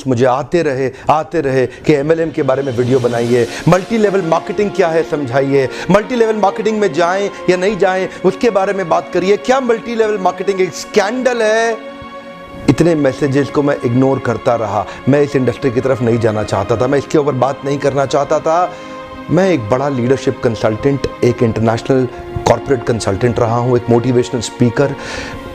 मुझे आते रहे कि MLM के बारे में वीडियो बनाइए, मल्टी लेवल मार्केटिंग क्या है समझाइए, मल्टी लेवल मार्केटिंग में जाएं या नहीं जाएं उसके बारे में बात करिए, क्या मल्टी लेवल मार्केटिंग एक स्कैंडल है। इतने मैसेजेस को मैं इग्नोर करता रहा। मैं इस इंडस्ट्री की तरफ नहीं जाना चाहता था, मैं इसके ऊपर बात नहीं करना चाहता था। मैं एक बड़ा लीडरशिप कंसल्टेंट, एक इंटरनेशनल कॉर्पोरेट कंसल्टेंट रहा हूँ, एक मोटिवेशनल स्पीकर।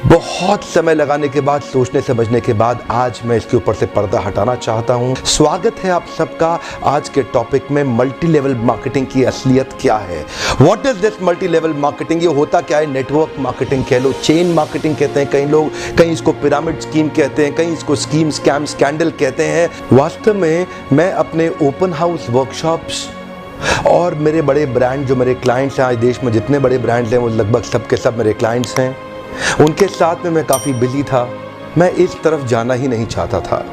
बहुत समय लगाने के बाद, सोचने समझने के बाद आज मैं इसके ऊपर से पर्दा हटाना चाहता हूं। स्वागत है आप सबका आज के टॉपिक में, मल्टी लेवल मार्केटिंग की असलियत क्या है। What is this multi level marketing? ये होता क्या है? नेटवर्क मार्केटिंग कह लो, चेन मार्केटिंग कहते हैं कई लोग, कहीं इसको पिरामिड स्कीम कहते हैं, कहीं इसको स्कीम स्कैम स्कैंडल कहते हैं। वास्तव में मैं अपने ओपन हाउस वर्कशॉप्स और मेरे बड़े ब्रांड जो मेरे क्लाइंट्स हैं, आज देश में जितने बड़े ब्रांड्स हैं वो लगभग सब के सब मेरे क्लाइंट्स हैं, उनके साथ में मैं काफ़ी बिजी था। मैं इस तरफ जाना ही नहीं चाहता था।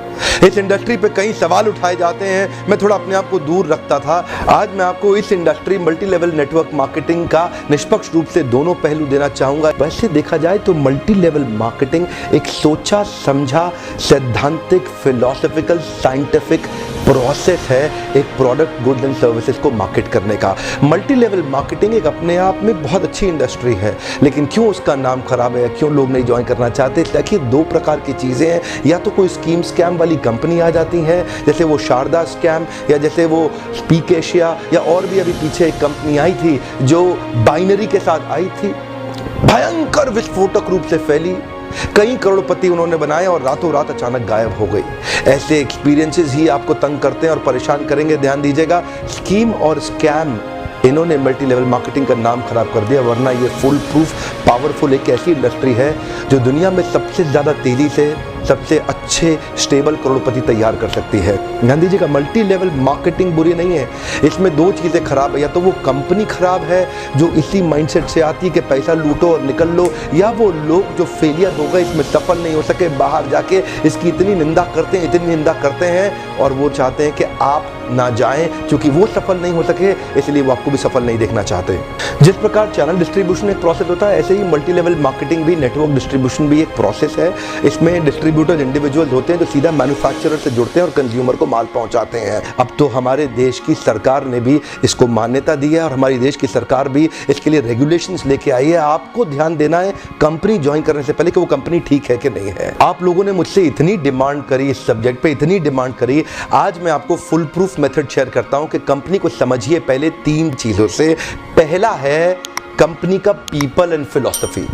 इस इंडस्ट्री पे कई सवाल उठाए जाते हैं, मैं थोड़ा अपने आप को दूर रखता था। आज मैं आपको इस industry multi level network marketing का निष्पक्ष रूप से दोनों पहलू देना चाहूँगा। वैसे देखा जाए तो मल्टी लेवल मार्केटिंग एक सोचा समझा सैद्धांतिक फिलोसॉफिकल साइंटिफिक प्रोसेस है एक प्रोडक्ट गुड्स एंड सर्विसेज को मार्केट करने का। मल्टी लेवल मार्केटिंग एक अपने आप में बहुत अच्छी इंडस्ट्री है, लेकिन क्यों उसका नाम खराब है, क्यों लोग नहीं ज्वाइन करना चाहते? देखिए, दो प्रकार की चीज़ें हैं। या तो कोई स्कीम स्कैम वाली कंपनी आ जाती है, जैसे वो शारदा स्कैम या जैसे वो स्पीक एशिया, या और भी अभी पीछे एक कंपनी आई थी जो बाइनरी के साथ आई थी, भयंकर विस्फोटक रूप से फैली, कई करोड़पति उन्होंने बनाए और रातों रात अचानक गायब हो गई। ऐसे एक्सपीरियंसेस ही आपको तंग करते हैं और परेशान करेंगे। ध्यान दीजिएगा, स्कीम और स्कैम इन्होंने मल्टी लेवल मार्केटिंग का नाम खराब कर दिया, वरना ये फुल प्रूफ पावरफुल एक ऐसी इंडस्ट्री है जो दुनिया में सबसे ज़्यादा तेज़ी से सबसे अच्छे स्टेबल करोड़पति तैयार कर सकती है। ध्यान दीजिएगा, मल्टी लेवल मार्केटिंग बुरी नहीं है, इसमें दो चीज़ें खराब है। या तो वो कंपनी खराब है जो इसी माइंडसेट से आती है कि पैसा लूटो और निकल लो, या वो लोग जो फेलियर हो गए, इसमें सफल नहीं हो सके, बाहर जाके इसकी इतनी निंदा करते हैं और वो चाहते हैं कि आप ना जाएं, क्योंकि वो सफल नहीं हो सके इसलिए वो आपको भी सफल नहीं देखना चाहते। जिस प्रकार चैनल डिस्ट्रीब्यूशन एक प्रोसेस होता है, ऐसे ही मल्टी लेवल मार्केटिंग भी, नेटवर्क डिस्ट्रीब्यूशन भी एक प्रोसेस है। इसमें डिस्ट्रीब्यूटर इंडिविजुअल्स होते हैं जो सीधा मैन्युफैक्चरर से जुड़ते हैं और कंज्यूमर को माल पहुंचाते हैं। अब तो हमारे देश की सरकार ने भी इसको मान्यता दी है और हमारी देश की सरकार भी इसके लिए रेगुलेशंस लेके आई है। आपको ध्यान देना है कंपनी ज्वाइन करने से पहले कि वो कंपनी ठीक है कि नहीं है। आप लोगों ने मुझसे इतनी डिमांड करी, इस सब्जेक्ट पे इतनी डिमांड करी, आज मैं आपको फुल प्रूफ मेथड शेयर करता हूं कि कंपनी को समझिए पहले तीन चीजों से। पहला है कंपनी का पीपल एंड फिलॉसफी।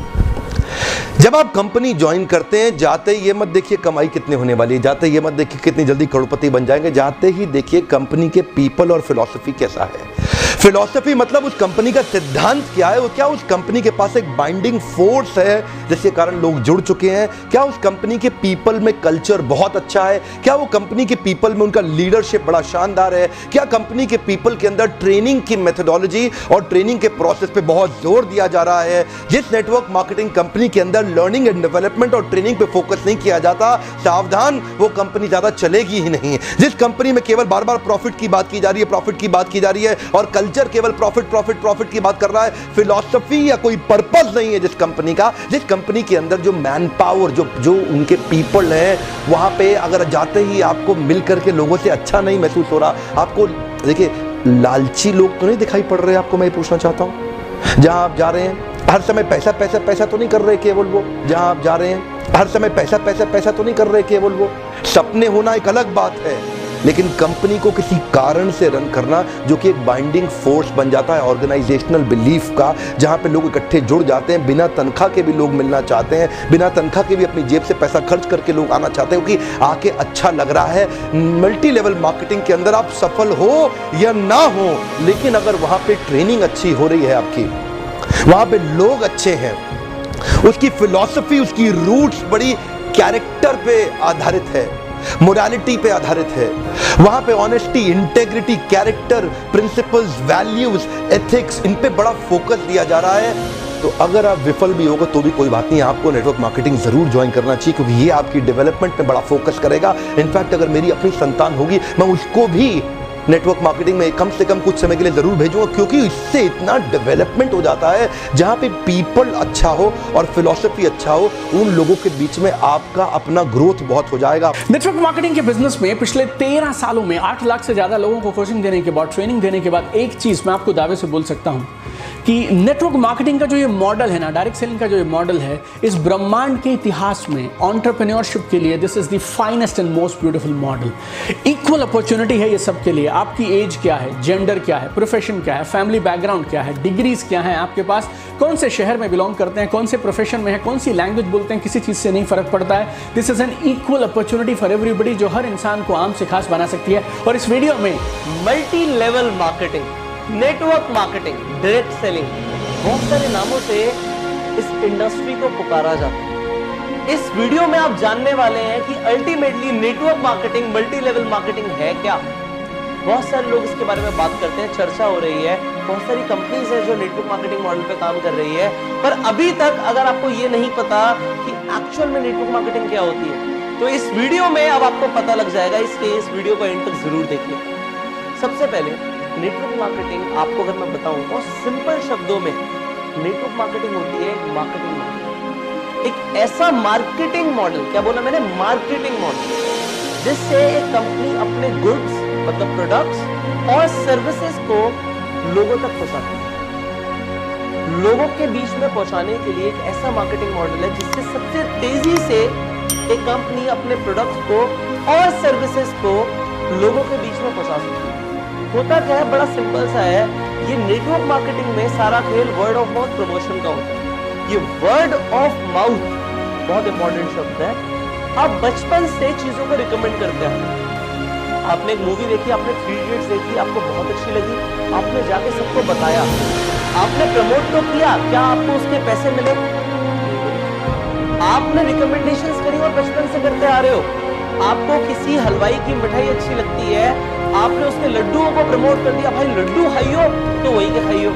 जब आप कंपनी ज्वाइन करते हैं, जाते ही ये मत देखिए कमाई कितनी होने वाली है, जाते ही ये मत देखिए कितनी जल्दी करोड़पति बन जाएंगे, जाते ही देखिए कंपनी के पीपल और फिलॉसफी कैसा है। फिलॉसफी मतलब उस कंपनी का सिद्धांत क्या है, वो क्या उस कंपनी के पास एक बाइंडिंग फोर्स है जिसके कारण लोग जुड़ चुके हैं, क्या उस कंपनी के पीपल में कल्चर बहुत अच्छा है, क्या वो कंपनी के पीपल में उनका लीडरशिप बड़ा शानदार है, क्या कंपनी के पीपल के अंदर ट्रेनिंग की मेथोडोलॉजी और ट्रेनिंग के प्रोसेस पे बहुत जोर दिया जा रहा है। जिस नेटवर्क मार्केटिंग कंपनी के अंदर लर्निंग एंड डेवलपमेंट और ट्रेनिंग पे फोकस नहीं किया जाता, सावधान, वो कंपनी ज्यादा चलेगी ही नहीं। जिस कंपनी में केवल बार बार प्रॉफिट की बात की जा रही है, प्रॉफिट की बात की जा रही है और कल्चर केवल प्रॉफिट की बात कर रहा है, फिलॉसफी या कोई पर्पस नहीं है जिस कंपनी का, जिस कंपनी के अंदर जो मैन पावर, जो उनके पीपल हैं, वहां पे अगर जाते ही आपको मिलकर के लोगों से अच्छा नहीं महसूस हो रहा, आपको देखिए लालची लोग तो नहीं दिखाई पड़ रहे आपको, मैं पूछना चाहता हूं। जहां आप जा रहे हैं हर समय पैसा पैसा पैसा तो नहीं कर रहे केवल वो, जहां आप जा रहे हैं हर समय पैसा पैसा पैसा तो नहीं कर रहे केवल वो। सपने होना एक अलग बात है, लेकिन कंपनी को किसी कारण से रन करना जो कि एक बाइंडिंग फोर्स बन जाता है ऑर्गेनाइजेशनल बिलीफ का, जहां पे लोग इकट्ठे जुड़ जाते हैं, बिना तनख्वाह के भी लोग मिलना चाहते हैं, बिना तनख्वाह के भी अपनी जेब से पैसा खर्च करके लोग आना चाहते हैं क्योंकि आके अच्छा लग रहा है। मल्टी लेवल मार्केटिंग के अंदर आप सफल हो या ना हो, लेकिन अगर वहां पे ट्रेनिंग अच्छी हो रही है आपकी, वहां पे लोग अच्छे हैं, उसकी फिलॉसफी, उसकी रूट्स बड़ी कैरेक्टर पे आधारित है, मोरालिटी पे आधारित है, वहां पे honesty, integrity, character, principles, values, ethics, इन पे बड़ा फोकस दिया जा रहा है, तो अगर आप विफल भी होगा तो भी कोई बात नहीं, आपको नेटवर्क मार्केटिंग जरूर ज्वाइन करना चाहिए क्योंकि ये आपकी डेवलपमेंट में बड़ा फोकस करेगा। इनफैक्ट अगर मेरी अपनी संतान होगी, मैं उसको भी नेटवर्क मार्केटिंग में कम से कम कुछ समय के लिए जरूर भेजूंगा, क्योंकि इससे इतना डेवलपमेंट हो जाता है जहां पे पीपल अच्छा हो और फिलॉसफी अच्छा हो, उन लोगों के बीच में आपका अपना ग्रोथ बहुत हो जाएगा। नेटवर्क मार्केटिंग के बिजनेस में पिछले 13 सालों में 8 लाख से ज्यादा लोगों को कोचिंग देने के बाद, ट्रेनिंग देने के बाद एक चीज मैं आपको दावे से बोल सकता हूं कि नेटवर्क मार्केटिंग का जो ये मॉडल है ना, डायरेक्ट सेलिंग का जो ये मॉडल है, इस ब्रह्मांड के इतिहास में एंटरप्रेन्योरशिप के लिए this is the finest and most beautiful model. Equal opportunity है ये सबके लिए। आपकी एज क्या है, जेंडर क्या है, प्रोफेशन क्या है, फैमिली बैकग्राउंड क्या है, डिग्रीज क्या है आपके पास, कौन से शहर में बिलोंग करते हैं, कौन से प्रोफेशन में है, कौन सी लैंग्वेज बोलते हैं, किसी चीज से नहीं फर्क पड़ता है। This is an equal opportunity for everybody, जो हर इंसान को आम से खास बना सकती है। और इस वीडियो में multi level marketing, network marketing, direct selling, बहुत सारे नामों से इस इंडस्ट्री को पुकारा जाता है। इस वीडियो में आप जानने वाले हैं कि ultimately network marketing, multi level marketing है क्या। बहुत सारे लोग इसके बारे में बात करते हैं, चर्चा हो रही है, बहुत सारी कंपनीज है जो नेटवर्क मार्केटिंग मॉडल पे काम कर रही है, पर अभी तक अगर आपको ये नहीं पता कि एक्चुअल में नेटवर्क मार्केटिंग क्या होती है, तो इस वीडियो में अब आपको पता लग जाएगा, इसलिए इस वीडियो को एंड तक जरूर देखिए। सबसे पहले नेटवर्क मार्केटिंग आपको अगर मैं बताऊं तो सिंपल शब्दों में नेटवर्क मार्केटिंग होती है एक मार्केटिंग मॉडल, एक ऐसा मार्केटिंग मॉडल, क्या बोला मैंने, मार्केटिंग मॉडल, जिससे एक कंपनी अपने गुड्स मतलब प्रोडक्ट्स और सर्विसेज को लोगों तक पहुंचाती है। लोगों के बीच में पहुंचाने के लिए एक ऐसा मार्केटिंग मॉडल है जिससे सबसे तेजी से एक कंपनी अपने प्रोडक्ट्स को और सर्विसेज को लोगों के बीच में पहुंचा सकती है। होता क्या है, बड़ा सिंपल सा है, ये नेटवर्क मार्केटिंग में सारा खेल वर्ड ऑफ माउथ प्रमोशन का होता है। ये वर्ड ऑफ माउथ बहुत इंपॉर्टेंट शब्द है। आप बचपन से चीजों को रिकमेंड करते हैं। आपने एक मूवी देखी, आपने 3 इडियट्स देखी, आपको बहुत अच्छी लगी, आपने जाके सबको बताया, आपने प्रमोट तो किया, क्या आपको उसके पैसे मिले? आपने रिकमेंडेशंस करी और बचपन से करते आ रहे हो। आपको किसी हलवाई की मिठाई अच्छी लगती है, आपने उसके लड्डुओं को प्रमोट कर दिया, भाई लड्डू खाइयो, तो वही के खाइयो।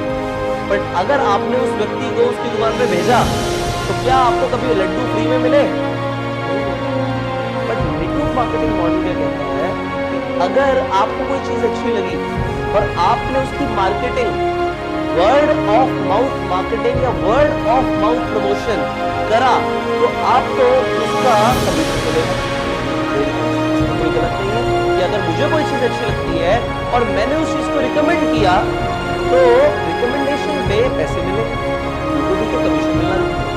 बट अगर आपने उस व्यक्ति को उसकी दुकान पे भेजा तो क्या आपको कभी लड्डू फ्री में मिले? बट नेटवर्क मार्केटिंग मॉडल क्या कहता है, अगर आपको कोई चीज अच्छी लगी और आपने उसकी marketing word of mouth marketing या वर्ड ऑफ माउथ प्रमोशन करा तो आपको उसका कमीशन मिलेगा। कोई गलत नहीं है कि अगर मुझे कोई चीज अच्छी लगती है और मैंने उस चीज को रिकमेंड किया तो रिकमेंडेशन पे पैसे मिलेंगे, तो कमीशन मिलना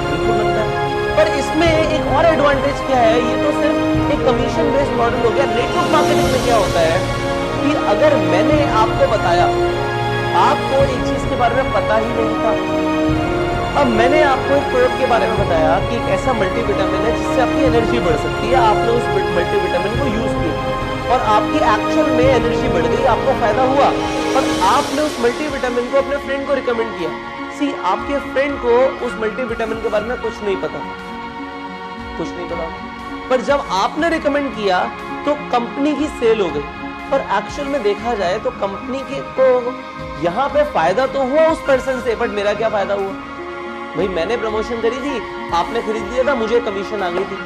बिल्कुल बनता है। पर इसमें एक और एडवांटेज क्या है, ये तो सिर्फ एक कमीशन बेस्ड मॉडल हो गया। नेटवर्क मार्केटिंग में क्या होता है कि अगर मैंने आपको बताया, आपको एक चीज के बारे में पता ही नहीं था, अब मैंने आपको एक प्रोडक्ट के बारे में बताया कि एक ऐसा मल्टीविटामिन है जिससे आपकी एनर्जी बढ़ सकती है, आपने उस मल्टीविटामिन को यूज किया और आपकी एक्चुअल में एनर्जी बढ़ गई, आपको फायदा हुआ, पर आपने उस मल्टीविटामिन को अपने फ्रेंड को रिकमेंड किया। सी, आपके फ्रेंड को उस मल्टीविटामिन के बारे में कुछ नहीं पता, पर जब आपने रिकमेंड किया तो कंपनी की सेल हो गई। पर एक्चुअल में देखा जाए तो कंपनी के को यहां पे फायदा तो हुआ उस पर्सन से, बट मेरा क्या फायदा हुआ? भाई मैंने प्रमोशन करी थी, आपने खरीद लिया था, मुझे कमीशन आ गई थी,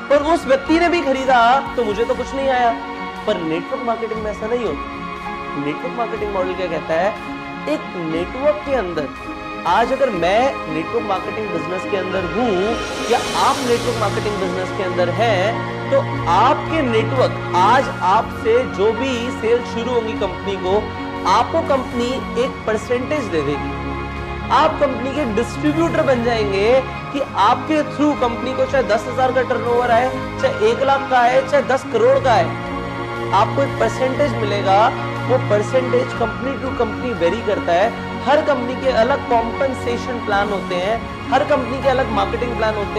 पर उस व्यक्ति ने भी खरीदा तो मुझे तो कुछ नहीं आया। पर नेटवर्क मार्केटिंग में ऐसा नहीं होता। नेटवर्क मार्केटिंग मॉडल क्या कहता है, एक नेटवर्क के अंदर, आज अगर मैं नेटवर्क मार्केटिंग बिजनेस के अंदर हूं या आप नेटवर्क मार्केटिंग बिजनेस के अंदर हैं, तो आपके नेटवर्क आज आपसे जो भी सेल शुरू होगी कंपनी को, आपको कंपनी एक परसेंटेज दे देगी। आप कंपनी के डिस्ट्रीब्यूटर बन जाएंगे कि आपके थ्रू कंपनी को चाहे 10,000 का टर्नओवर आए, चाहे 1 लाख का आए, चाहे 10 करोड़ का आए, आपको एक परसेंटेज मिलेगा। वो percentage company to company vary करता है। हर कंपनी के अलग कॉम्पनसेशन प्लान होते हैं, हर कंपनी के अलग मार्केटिंग प्लान होते हैं।